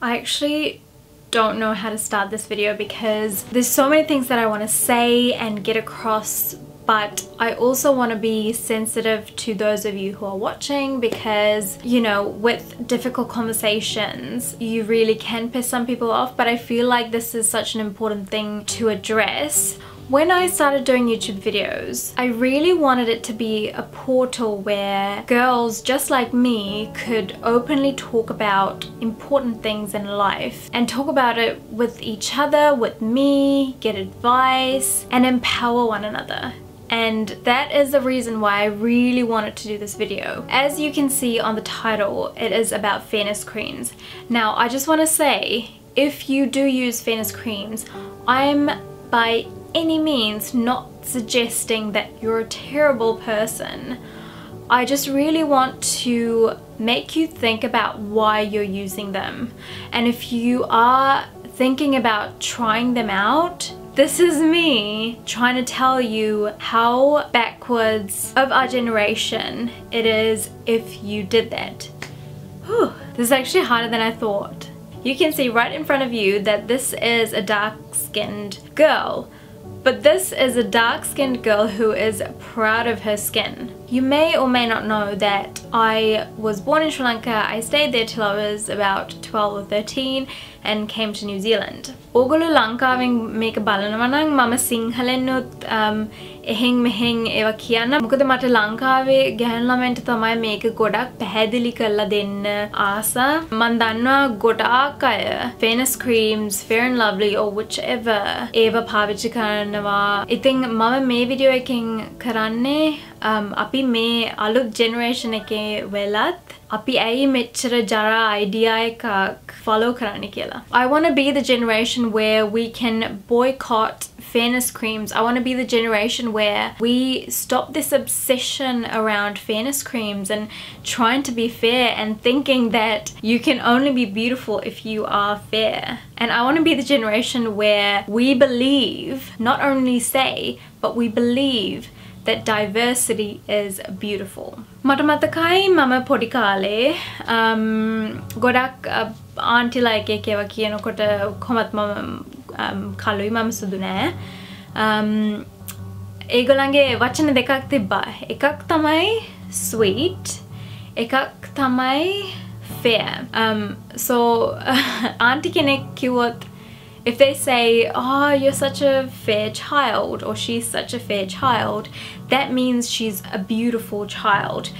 I actually don't know how to start this video because there's so many things that I want to say and get across, but I also want to be sensitive to those of you who are watching because, you know, with difficult conversations you really can piss some people off, but I feel like this is such an important thing to address. When I started doing YouTube videos, I really wanted it to be a portal where girls just like me could openly talk about important things in life and talk about it with each other, with me, get advice, and empower one another. And that is the reason why I really wanted to do this video. As you can see on the title, it is about fairness creams. Now, I just want to say, if you do use fairness creams, I'm by any means not suggesting that you're a terrible person. I just really want to make you think about why you're using them. And if you are thinking about trying them out, this is me trying to tell you how backwards of our generation it is if you did that. Whew, this is actually harder than I thought. You can see right in front of you that this is a dark-skinned girl. But this is a dark-skinned girl who is proud of her skin. You may or may not know that I was born in Sri Lanka. I stayed there till I was about 12 or 13 and came to New Zealand. Ogolu Lankaවෙන් මේක බලනවා නම් මම සිංහලෙන්නුත් එහෙන් මෙහෙන් ඒවා කියන්න. මොකද මට ලංකාවේ ගැහැණු ළමයින්ට තමයි මේක ගොඩක් පැහැදිලි කරලා දෙන්න ආස. මම දන්නවා ගොඩාක් අය Fairness Creams, Fair and Lovely or whichever ඒවා පාවිච්චි කරනවා. ඉතින් මම මේ වීඩියෝ එකෙන් කරන්නේ අපි මේ අලුත් generation එකේ වෙලත් අපි ඇයි මෙච්චර ජරා idea එකක් follow කරන්න කියලා. I want to be the generation where we can boycott fairness creams. I want to be the generation where we stop this obsession around fairness creams and trying to be fair and thinking that you can only be beautiful if you are fair. And I want to be the generation where we believe, not only say, but we believe that diversity is beautiful. මට මතකයි මම පොඩි කාලේ ගොඩක් ආන්ටිලා එක ඒවා කියනකොට කොහොමත් මම කළුයි මම සුදු නෑ. ඒගොල්ලන්ගේ වචන දෙකක් තිබ්බා. එකක් තමයි sweet, එකක් තමයි fair. So auntie කෙනෙක් කිව්වොත්, if they say, oh, you're such a fair child, or she's such a fair child, that means she's a beautiful child.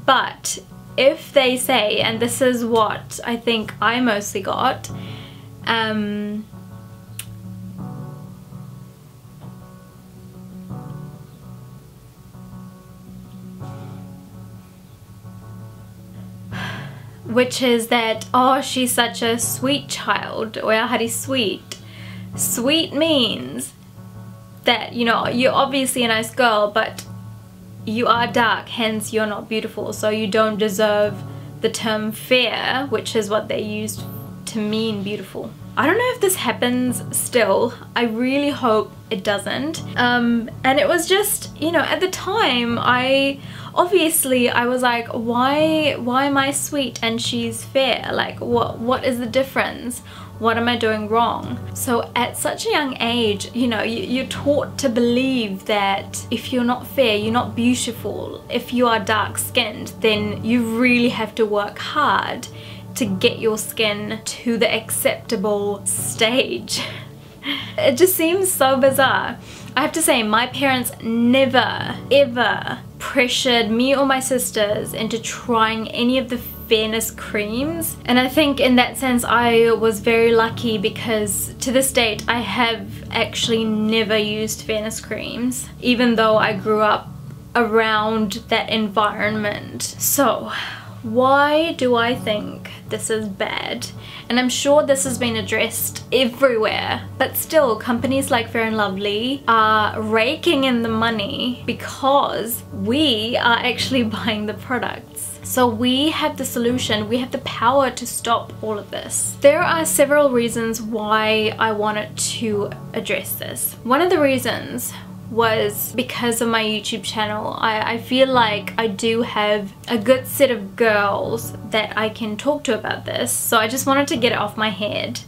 But if they say, and this is what I think I mostly got, which is that, oh, she's such a sweet child, or hari sweet. Sweet means that, you know, you're obviously a nice girl, but you are dark, hence you're not beautiful, so you don't deserve the term fair, which is what they used to mean beautiful. I don't know if this happens still. I really hope it doesn't. And it was just, you know, at the time obviously I was like, why am I sweet and she's fair? Like, what is the difference? What am I doing wrong? So at such a young age, you know, you're taught to believe that if you're not fair, you're not beautiful. If you are dark-skinned, then you really have to work hard to get your skin to the acceptable stage. It just seems so bizarre. I have to say, my parents never, ever pressured me or my sisters into trying any of the fairness creams. And I think in that sense, I was very lucky because to this date, I have actually never used fairness creams, even though I grew up around that environment. So, why do I think this is bad? And I'm sure this has been addressed everywhere, but still companies like Fair and Lovely are raking in the money because we are actually buying the products. So we have the solution, we have the power to stop all of this. There are several reasons why I wanted to address this. One of the reasons was because of my YouTube channel. I feel like I do have a good set of girls that I can talk to about this, so I just wanted to get it off my head.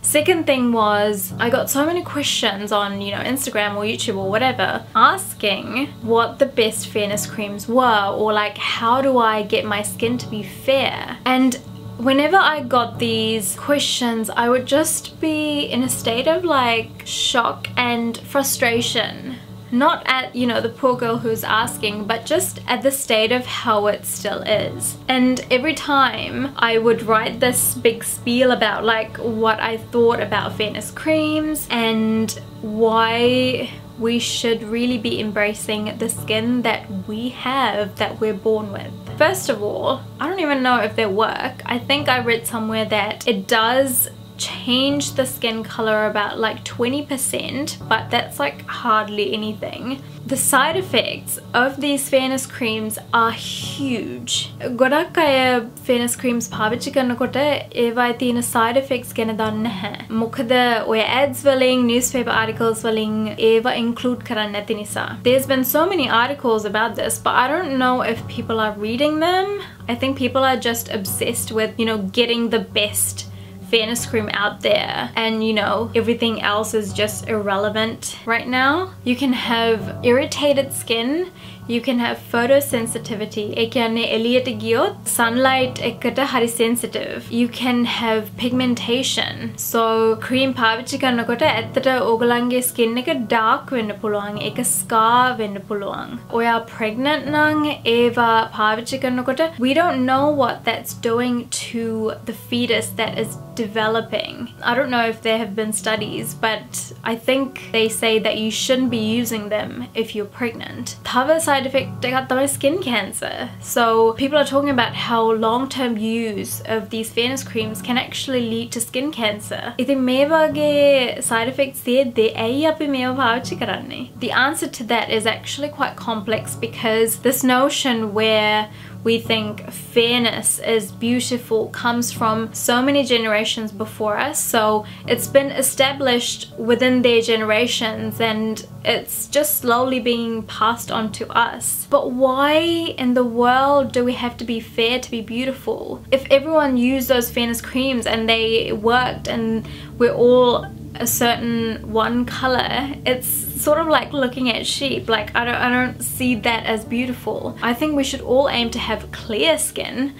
Second thing was, I got so many questions on, you know, Instagram or YouTube or whatever, asking what the best fairness creams were, or like, how do I get my skin to be fair? And whenever I got these questions, I would just be in a state of like shock and frustration. Not at, you know, the poor girl who's asking, but just at the state of how it still is. And every time I would write this big spiel about like what I thought about fairness creams and why we should really be embracing the skin that we have, that we're born with. First of all, I don't even know if they work. I think I read somewhere that it does change the skin color about like 20%, but that's like hardly anything. The side effects of these fairness creams are huge. ගොඩක් අය fairness creams පාවිච්චි කරනකොට ඒවායි තියෙන side effects ගැන දන්නේ නැහැ. මොකද ඔය ads වලින්, newspaper articles වලින් ඒවා include කරන්නේ නැති නිසා. There's been so many articles about this, but I don't know if people are reading them. I think people are just obsessed with, you know, getting the best fairness cream out there, and you know, everything else is just irrelevant right now. You can have irritated skin, you can have photosensitivity, ඒ කියන්නේ එළියට ගියොත් sunlight එකට හරි sensitive. You can have pigmentation. So cream පාවිච්චි කරනකොට ඇත්තට ඕගලන්ගේ skin එක dark වෙන්න පුළුවන්, ඒක scar වෙන්න පුළුවන්. ඔයා pregnant නම් ඒවා පාවිච්චි කරනකොට we don't know what that's doing to the fetus that is developing. I don't know if there have been studies, but I think they say that you shouldn't be using them if you're pregnant. තව side effect එකක් තමයි skin cancer. So people are talking about how long-term use of these fairness creams can actually lead to skin cancer. ඉතින් මේ වගේ side effects තියෙද්දී ඇයි අපි මේව පාවිච්චි කරන්නේ? The answer to that is actually quite complex, because this notion where we think fairness is beautiful comes from so many generations before us. So it's been established within their generations and it's just slowly being passed on to us. But why in the world do we have to be fair to be beautiful? If everyone used those fairness creams and they worked and we're all a certain one color, it's sort of like looking at sheep. Like I don't see that as beautiful. I think we should all aim to have clear skin,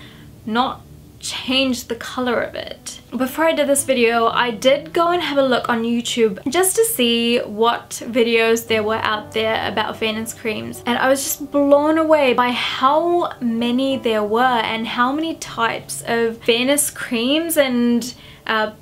not change the color of it. Before I did this video, I did go and have a look on YouTube just to see what videos there were out there about fairness creams, and I was just blown away by how many there were and how many types of fairness creams and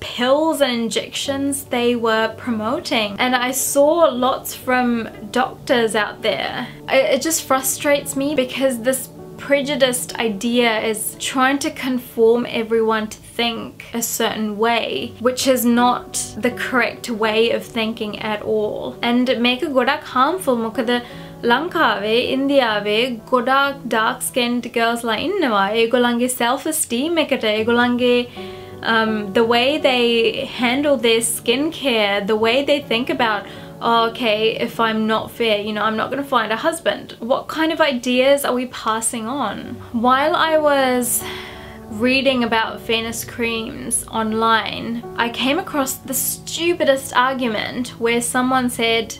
pills and injections they were promoting. And I saw lots from doctors out there. It just frustrates me because this prejudiced idea is trying to conform everyone to think a certain way, which is not the correct way of thinking at all. And make a godak harmful. Mokada ලංකාවේ ඉන්දියාවේ ගොඩාක් dark skinned girls ලා ඉන්නවා. ඒගොල්ලන්ගේ self esteem එකට, ඒගොල්ලන්ගේ the way they handle their skincare, the way they think about, oh, okay, if I'm not fair, you know, I'm not going to find a husband. What kind of ideas are we passing on? While I was reading about fairness creams online, I came across the stupidest argument where someone said,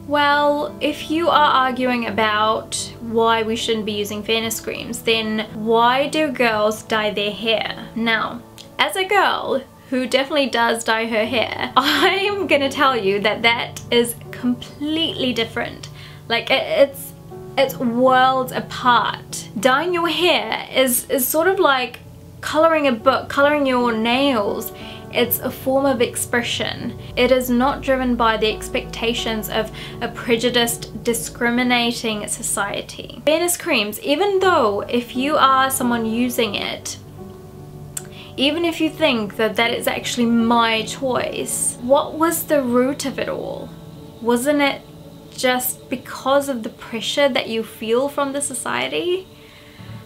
well, if you are arguing about why we shouldn't be using fairness creams, then why do girls dye their hair? Now, as a girl who definitely does dye her hair, I'm gonna tell you that that is completely different. Like it's worlds apart. Dyeing your hair is sort of like coloring a book, coloring your nails. It's a form of expression. It is not driven by the expectations of a prejudiced, discriminating society. Fairness creams, even though if you are someone using it, even if you think that that is actually my choice, what was the root of it all? Wasn't it just because of the pressure that you feel from the society?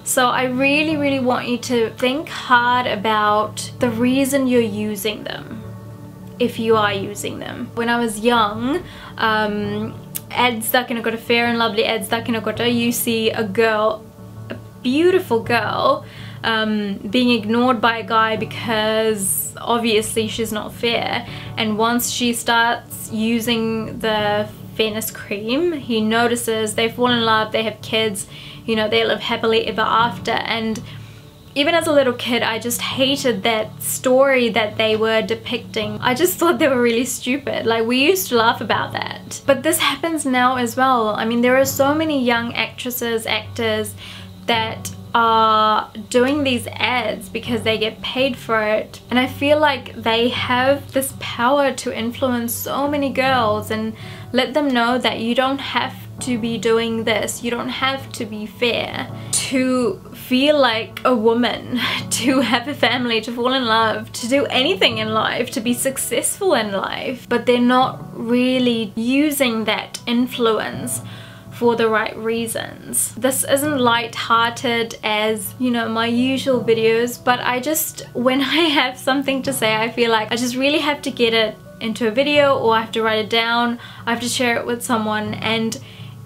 So I really, really want you to think hard about the reason you're using them, if you are using them. When I was young, ads da kinokota, Fair and Lovely ads da kinokota, you see a girl, a beautiful girl, being ignored by a guy because obviously she's not fair, and once she starts using the fairness cream, he notices, they fall in love, they have kids, you know, they live happily ever after. And even as a little kid, I just hated that story that they were depicting. I just thought they were really stupid. Like, we used to laugh about that. But this happens now as well. I mean, there are so many young actresses, actors that are doing these ads because they get paid for it, and I feel like they have this power to influence so many girls and let them know that you don't have to be doing this, you don't have to be fair to feel like a woman, to have a family, to fall in love, to do anything in life, to be successful in life. But they're not really using that influence for the right reasons. This isn't light-hearted as, you know, my usual videos, but I just, when I have something to say, I feel like I just really have to get it into a video, or I have to write it down, I have to share it with someone. And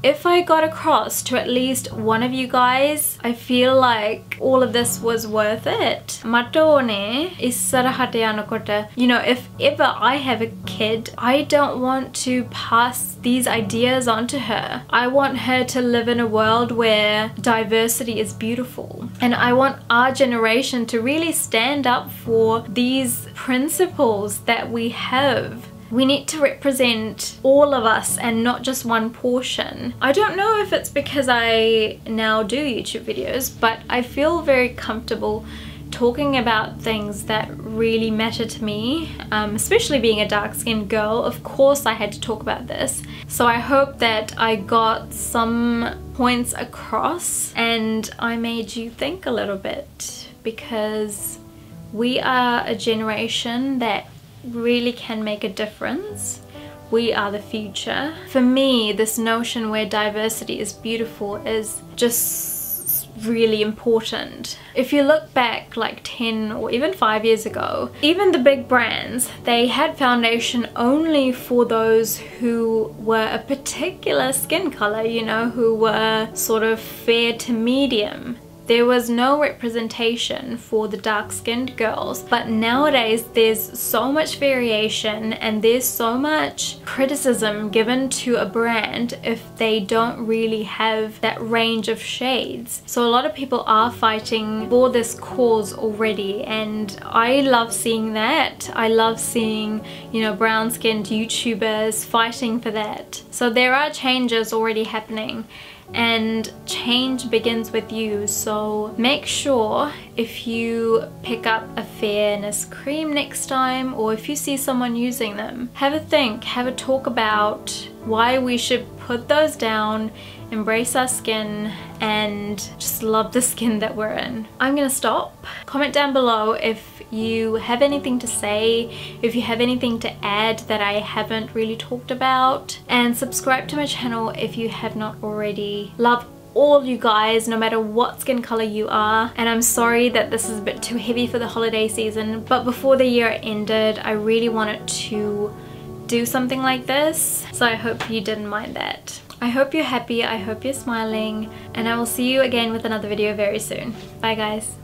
if I got across to at least one of you guys, I feel like all of this was worth it. Matone isarahate yanokota, you know, if ever I have a kid, I don't want to pass these ideas on to her. I want her to live in a world where diversity is beautiful. And I want our generation to really stand up for these principles that we have. We need to represent all of us and not just one portion. I don't know if it's because I now do YouTube videos, but I feel very comfortable talking about things that really matter to me, especially being a dark-skinned girl. Of course I had to talk about this. So I hope that I got some points across and I made you think a little bit, because we are a generation that really can make a difference. We are the future. For me, this notion where diversity is beautiful is just really important. If you look back like 10 or even 5 years ago, even the big brands, they had foundation only for those who were a particular skin color, you know, who were sort of fair to medium. There was no representation for the dark-skinned girls. But nowadays there's so much variation and there's so much criticism given to a brand if they don't really have that range of shades. So a lot of people are fighting for this cause already, and I love seeing that. I love seeing, you know, brown-skinned YouTubers fighting for that. So there are changes already happening, and change begins with you. So make sure if you pick up a fairness cream next time, or if you see someone using them, have a think, have a talk about why we should put those down, embrace our skin, and just love the skin that we're in. I'm gonna stop. Comment down below if you have anything to say, if you have anything to add that I haven't really talked about, and subscribe to my channel if you have not already. Love all you guys, no matter what skin color you are. And I'm sorry that this is a bit too heavy for the holiday season, but before the year ended, I really wanted to do something like this, so I hope you didn't mind that. I hope you're happy, I hope you're smiling, and I will see you again with another video very soon. Bye guys.